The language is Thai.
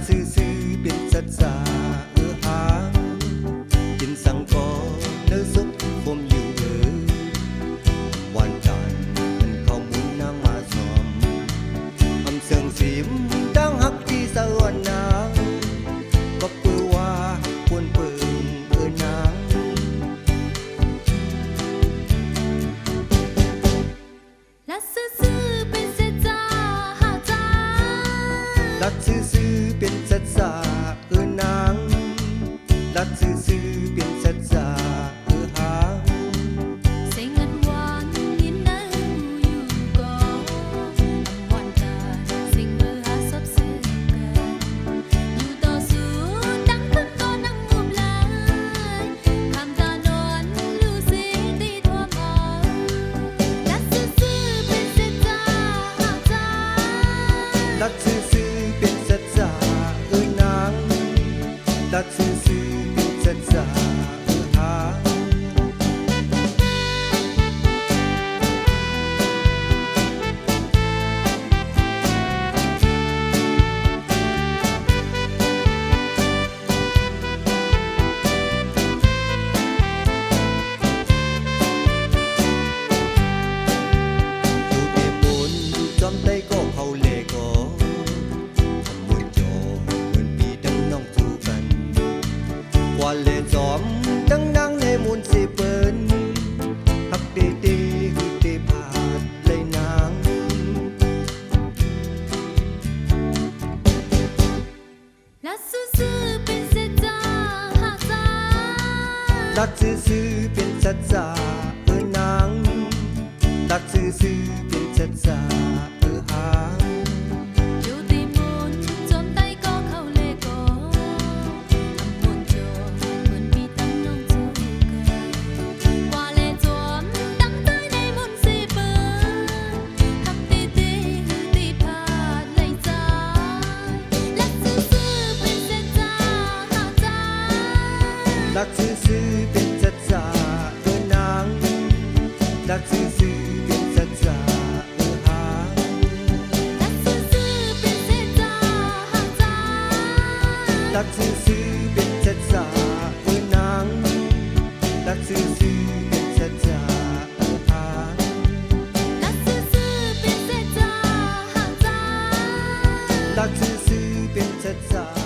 ซื่อๆเป็นสัจจะหากินสังกอเนื้อสุกผมอยู่วันจันทร์มันเข้ามุนนางมาสอมอำเสียงสีมดังฮักที่สวรรค์นางก็เปือว่าควรเปิงนางลัดซื่อๆเป็นสัจจะหาใจลัดซื่อๆเป็นสัจจะนางลัดซื่อๆเป็นสัจจะหาเสียงอันหวานยินได้อยู่ก่อนอำวันตาสิ่งมือหาซับเส้นกันอยู่ต่อสู้ดังขึ้นก็นั่งมุมลายคำตานอนลูสีตีทั่วมาลัดซื่อๆเป็นสัจจะหาใจลัดซื่อๆเป็นสัจจะนางลัดซื่อๆเป็นสัจจะหาจอมได้ก็เขาเลก็มวยจอเหมือนปีดังน้องจูกันกว่าเลจอมดังนางในมุนสิเปิ้นฮักดีดีคือดีผาดเลยนางลัดซื่อๆเป็นสัจจะหาใจลัดซื่อๆเป็นสัจจะนางลัดซื่อๆเป็นสัจจะหาอยู่ตีมุนจอมได้ก็เข้าเลก็อำมวนจอเหมือนมีตั้งน้องจูกันกว่าเลจอมดังใต้ในมุนสิเปิ้นฮักตีตีคือตีพาดเลยใจลัดซื่อๆเป็นสัจจะหาใจลัดซื่อๆเป็นสัจจะนางลัดซื่อๆเป็นสัจจะหาลัดซื่อๆเป็นสัจจะหาใจลัดซื่อๆเป็นสัจจะนางลัดซื่อๆเป็นสัจจะหาลัดซื่อๆเป็นสัจจะหาใจลัดซื่อๆเป็นสัจจะ